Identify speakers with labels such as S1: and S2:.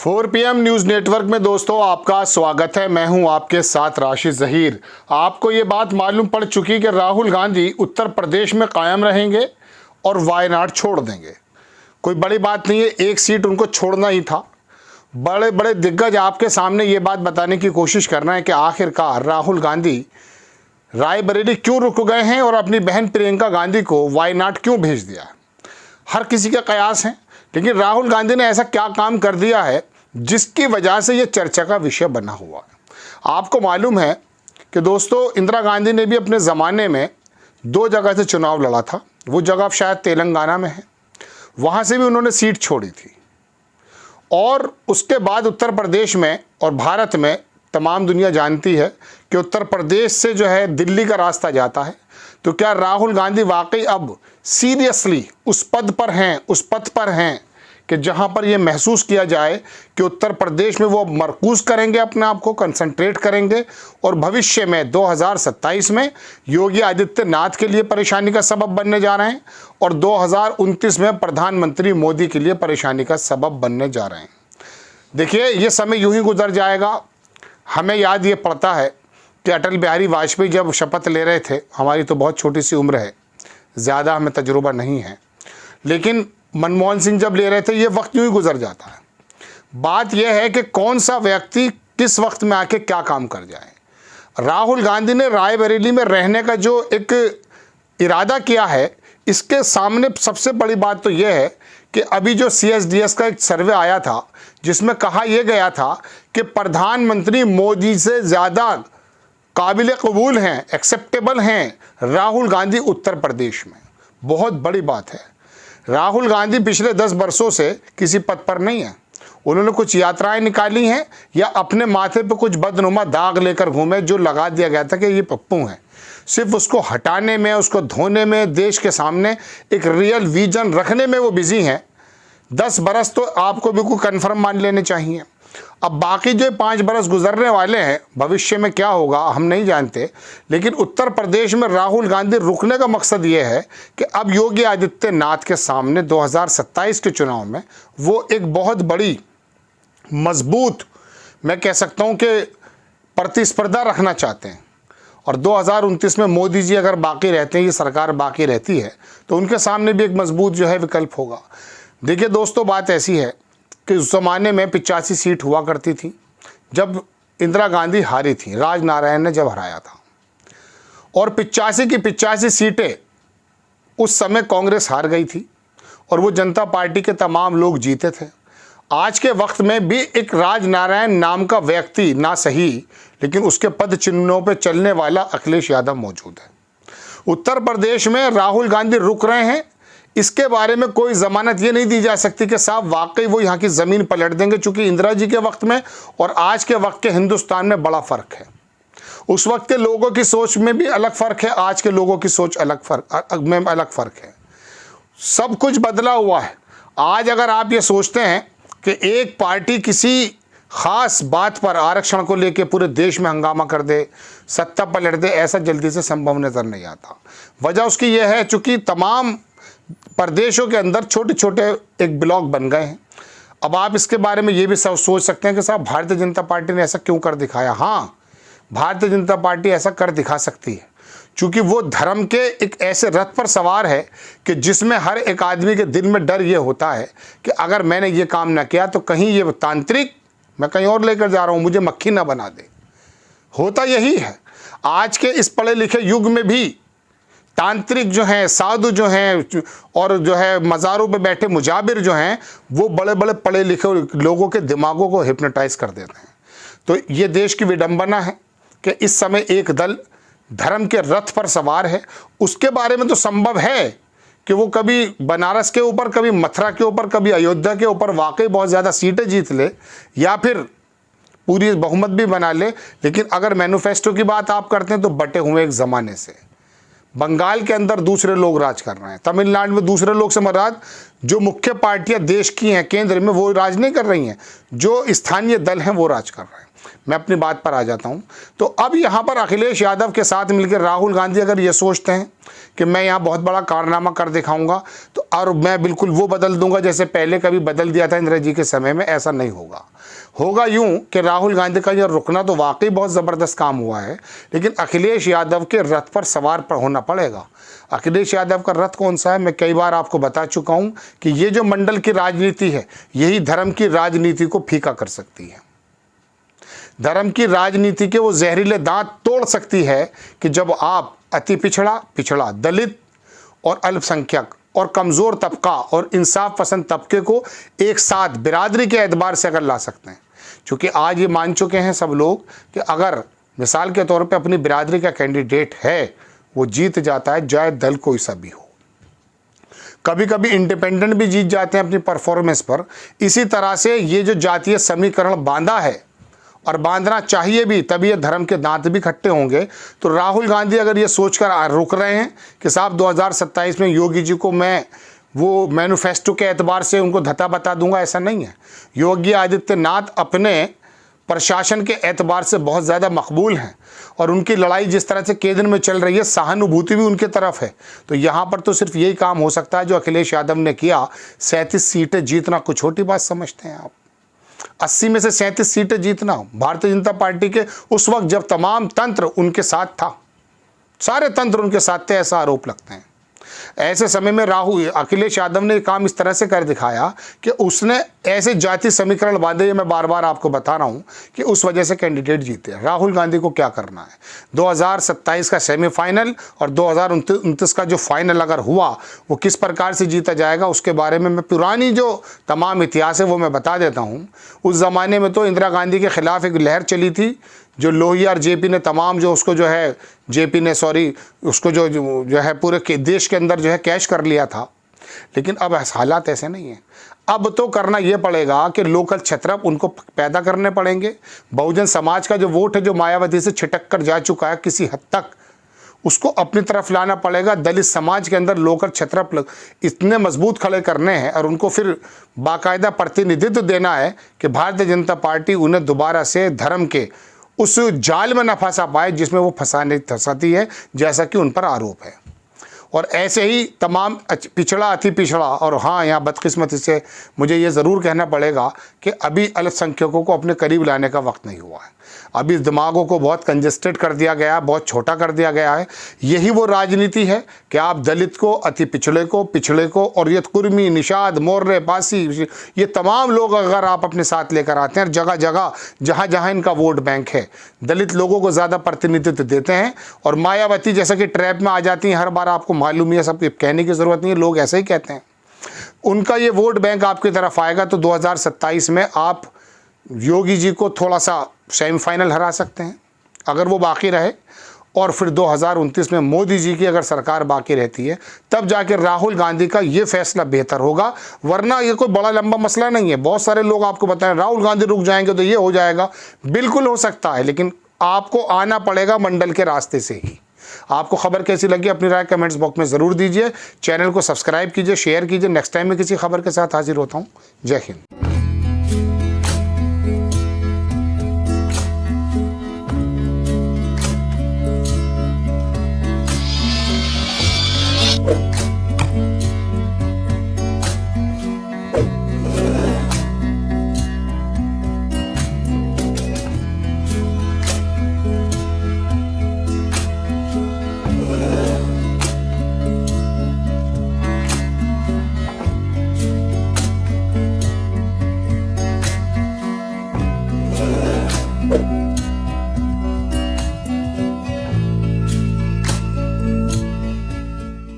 S1: 4 PM news network में दोस्तों आपका स्वागत है। मैं हूं आपके साथ राशिद ज़हीर। आपको ये बात मालूम पड़ चुकी कि राहुल गांधी उत्तर प्रदेश में कायम रहेंगे और वायनाड छोड़ देंगे। कोई बड़ी बात नहीं है, एक सीट उनको छोड़ना ही था। बड़े बड़े दिग्गज आपके सामने ये बात बताने की कोशिश कर रहे हैं कि आखिरकार राहुल गांधी रायबरेली क्यों रुक गए हैं और अपनी बहन प्रियंका गांधी को वायनाड क्यों भेज दिया। हर किसी का कयास है, लेकिन राहुल गांधी ने ऐसा क्या काम कर दिया है जिसकी वजह से ये चर्चा का विषय बना हुआ है। आपको मालूम है कि दोस्तों इंदिरा गांधी ने भी अपने ज़माने में 2 जगह से चुनाव लड़ा था। वो जगह अब शायद तेलंगाना में है, वहाँ से भी उन्होंने सीट छोड़ी थी। और उसके बाद उत्तर प्रदेश में और भारत में तमाम दुनिया जानती है कि उत्तर प्रदेश से जो है दिल्ली का रास्ता जाता है। तो क्या राहुल गांधी वाकई अब सीरियसली उस पद पर हैं कि जहां पर यह महसूस किया जाए कि उत्तर प्रदेश में वो मरकूज़ करेंगे, अपने आप को कंसंट्रेट करेंगे और भविष्य में 2027 में योगी आदित्यनाथ के लिए परेशानी का सबब बनने जा रहे हैं और 2029 में प्रधानमंत्री मोदी के लिए परेशानी का सबब बनने जा रहे हैं। देखिए, ये समय यूं ही गुजर जाएगा। हमें याद ये पड़ता है कि अटल बिहारी वाजपेयी जब शपथ ले रहे थे, हमारी तो बहुत छोटी सी उम्र है, ज़्यादा हमें तजुर्बा नहीं है, लेकिन मनमोहन सिंह जब ले रहे थे, ये वक्त यूं ही गुजर जाता है। बात यह है कि कौन सा व्यक्ति किस वक्त में आके क्या काम कर जाए। राहुल गांधी ने रायबरेली में रहने का जो एक इरादा किया है, इसके सामने सबसे बड़ी बात तो यह है कि अभी जो CSDS का एक सर्वे आया था जिसमें कहा यह गया था कि प्रधानमंत्री मोदी से ज़्यादा काबिल कबूल हैं, एक्सेप्टेबल हैं राहुल गांधी उत्तर प्रदेश में। बहुत बड़ी बात है। राहुल गांधी पिछले 10 वर्षों से किसी पद पर नहीं है। उन्होंने कुछ यात्राएं निकाली हैं या अपने माथे पर कुछ बदनुमा दाग लेकर घूमे जो लगा दिया गया था कि ये पप्पू हैं। सिर्फ उसको हटाने में, उसको धोने में, देश के सामने एक रियल विजन रखने में वो बिजी हैं। 10 बरस तो आपको बिल्कुल कन्फर्म मान लेने चाहिए। अब बाकी जो 5 बरस गुजरने वाले हैं, भविष्य में क्या होगा हम नहीं जानते, लेकिन उत्तर प्रदेश में राहुल गांधी रुकने का मकसद ये है कि अब योगी आदित्यनाथ के सामने 2027 के चुनाव में वो एक बहुत बड़ी मजबूत, मैं कह सकता हूँ कि प्रतिस्पर्धा रखना चाहते हैं। और 2029 में मोदी जी अगर बाकी रहते हैं, ये सरकार बाकी रहती है, तो उनके सामने भी एक मजबूत जो है विकल्प होगा। देखिए दोस्तों, बात ऐसी है कि उस ज़माने में 85 सीट हुआ करती थी जब इंदिरा गांधी हारी थी, राजनारायण ने जब हराया था, और 85 की 85 सीटें उस समय कांग्रेस हार गई थी और वो जनता पार्टी के तमाम लोग जीते थे। आज के वक्त में भी एक राजनारायण नाम का व्यक्ति, ना सही लेकिन उसके पद चिन्हों पे चलने वाला अखिलेश यादव मौजूद है। उत्तर प्रदेश में राहुल गांधी रुक रहे हैं, इसके बारे में कोई ज़मानत ये नहीं दी जा सकती कि साहब वाकई वो यहाँ की ज़मीन पलट देंगे, चूँकि इंदिरा जी के वक्त में और आज के वक्त के हिंदुस्तान में बड़ा फ़र्क है। उस वक्त के लोगों की सोच में भी अलग फ़र्क है, आज के लोगों की सोच अलग फ़र्क है। सब कुछ बदला हुआ है। आज अगर आप ये सोचते हैं कि एक पार्टी किसी ख़ास बात पर आरक्षण को लेकर पूरे देश में हंगामा कर दे, सत्ता पलट दे, ऐसा जल्दी से संभव नज़र नहीं आता। वजह उसकी यह है चूँकि तमाम प्रदेशों के अंदर छोटे छोटे एक ब्लॉक बन गए हैं। अब आप इसके बारे में ये भी सोच सकते हैं कि साहब भारतीय जनता पार्टी ने ऐसा क्यों कर दिखाया। हाँ, भारतीय जनता पार्टी ऐसा कर दिखा सकती है क्योंकि वो धर्म के एक ऐसे रथ पर सवार है कि जिसमें हर एक आदमी के दिल में डर ये होता है कि अगर मैंने ये काम ना किया तो कहीं ये तांत्रिक मैं कहीं और लेकर जा रहा हूँ, मुझे मक्खी ना बना दे। होता यही है। आज के इस पढ़े लिखे युग में भी तांत्रिक जो हैं, साधु जो हैं और जो है मज़ारों पे बैठे मुजाबिर जो हैं, वो बड़े बड़े पढ़े लिखे लोगों के दिमागों को हिप्नोटाइज कर देते हैं। तो ये देश की विडंबना है कि इस समय एक दल धर्म के रथ पर सवार है। उसके बारे में तो संभव है कि वो कभी बनारस के ऊपर, कभी मथुरा के ऊपर, कभी अयोध्या के ऊपर वाकई बहुत ज़्यादा सीटें जीत ले या फिर पूरी बहुमत भी बना ले, लेकिन अगर मैनिफेस्टो की बात आप करते हैं तो बटे हुए एक ज़माने से बंगाल के अंदर दूसरे लोग राज कर रहे हैं, तमिलनाडु में दूसरे लोग से मराद जो मुख्य पार्टियां देश की हैं केंद्र में वो राज नहीं कर रही हैं, जो स्थानीय दल हैं वो राज कर रहे हैं। मैं अपनी बात पर आ जाता हूं। तो अब यहां पर अखिलेश यादव के साथ मिलकर राहुल गांधी अगर ये सोचते हैं कि मैं यहाँ बहुत बड़ा कारनामा कर दिखाऊंगा तो और मैं बिल्कुल वो बदल दूंगा जैसे पहले कभी बदल दिया था इंदिरा जी के समय में, ऐसा नहीं होगा। होगा यूं कि राहुल गांधी का यह रुकना तो वाकई बहुत ज़बरदस्त काम हुआ है, लेकिन अखिलेश यादव के रथ पर सवार पर होना पड़ेगा। अखिलेश यादव का रथ कौन सा है, मैं कई बार आपको बता चुका हूं कि ये जो मंडल की राजनीति है यही धर्म की राजनीति को फीका कर सकती है। धर्म की राजनीति के वो जहरीले दांत तोड़ सकती है कि जब आप अति पिछड़ा, दलित और अल्पसंख्यक और कमज़ोर तबका और इंसाफ पसंद तबके को एक साथ बिरादरी के एतबार से अगर ला सकते हैं। क्योंकि आज ये मान चुके हैं सब लोग कि अगर मिसाल के तौर पे अपनी बिरादरी का कैंडिडेट है वो जीत जाता है, चाहे दल कोई सा भी हो। कभी कभी इंडिपेंडेंट भी जीत जाते हैं अपनी परफॉर्मेंस पर। इसी तरह से ये जो जातीय समीकरण बांधा है और बांधना चाहिए भी, तभी ये धर्म के दांत भी खट्टे होंगे। तो राहुल गांधी अगर ये सोचकर रुक रहे हैं कि साहब 2027 में योगी जी को मैं वो मैनिफेस्टो के एतबार से उनको धता बता दूंगा, ऐसा नहीं है। योगी आदित्यनाथ अपने प्रशासन के एतबार से बहुत ज़्यादा मकबूल हैं और उनकी लड़ाई जिस तरह से केंद्र में चल रही है, सहानुभूति भी उनके तरफ है। तो यहाँ पर तो सिर्फ यही काम हो सकता है जो अखिलेश यादव ने किया। 37 सीटें जीतना कुछ छोटी बात समझते हैं आप? 80 में से 37 सीटें जीतना भारतीय जनता पार्टी के उस वक्त जब तमाम तंत्र उनके साथ था, सारे तंत्र उनके साथ थे, ऐसा आरोप लगते हैं। ऐसे समय में अखिलेश यादव ने काम इस तरह से कर दिखाया कि उसने ऐसे जाति समीकरण बांधे, मैं बार बार आपको बता रहा हूं कि उस वजह से कैंडिडेट जीते। राहुल गांधी को क्या करना है, 2027 का सेमीफाइनल और 2029 का जो फाइनल अगर हुआ वो किस प्रकार से जीता जाएगा उसके बारे में मैं पुरानी जो तमाम इतिहास है वो मैं बता देता हूँ। उस ज़माने में तो इंदिरा गांधी के खिलाफ एक लहर चली थी, जो लोहिया और जेपी ने तमाम जो उसको जो है उसको जो है पूरे के देश के अंदर जो है कैश कर लिया था। लेकिन अब हालात ऐसे नहीं है। अब तो करना ये पड़ेगा कि लोकल छत्रप उनको पैदा करने पड़ेंगे। बहुजन समाज का जो वोट है जो मायावती से छिटक कर जा चुका है किसी हद तक, उसको अपनी तरफ लाना पड़ेगा। दलित समाज के अंदर लोकल छत्रप इतने मजबूत खड़े करने हैं और उनको फिर बाकायदा प्रतिनिधित्व देना है कि भारतीय जनता पार्टी उन्हें दोबारा से धर्म के उस जाल में न फंसा पाए जिसमें वो फंसाती है, जैसा कि उन पर आरोप है। और ऐसे ही तमाम अति पिछड़ा और हाँ, यहाँ बदकिस्मती से मुझे ये ज़रूर कहना पड़ेगा कि अभी अल्पसंख्यकों को अपने करीब लाने का वक्त नहीं हुआ है। अभी दिमागों को बहुत कंजेस्टेड कर दिया गया है, बहुत छोटा कर दिया गया है। यही वो राजनीति है कि आप दलित को, अति पिछड़े को और ये कुर्मी, निषाद, मौर्य, पासी, ये तमाम लोग अगर आप अपने साथ लेकर आते हैं, जगह जगह जहाँ जहाँ इनका वोट बैंक है, दलित लोगों को ज़्यादा प्रतिनिधित्व देते हैं। और मायावती जैसा कि ट्रैप में आ जाती हैं हर बार, आपको मालूम है, सब कहने की ज़रूरत नहीं है, लोग ऐसे ही कहते हैं। उनका ये वोट बैंक आपकी तरफ आएगा तो 2027 में आप योगी जी को थोड़ा सा सेमीफाइनल हरा सकते हैं अगर वो बाकी रहे, और फिर 2029 में मोदी जी की अगर सरकार बाकी रहती है तब जाकर राहुल गांधी का ये फैसला बेहतर होगा। वरना ये कोई बड़ा लंबा मसला नहीं है। बहुत सारे लोग आपको बताएं राहुल गांधी रुक जाएंगे तो ये हो जाएगा, बिल्कुल हो सकता है, लेकिन आपको आना पड़ेगा मंडल के रास्ते से ही। आपको खबर कैसी लगी अपनी राय कमेंट्स बॉक्स में ज़रूर दीजिए। चैनल को सब्सक्राइब कीजिए, शेयर कीजिए। नेक्स्ट टाइम में किसी खबर के साथ हाजिर होता हूँ। जय हिंद।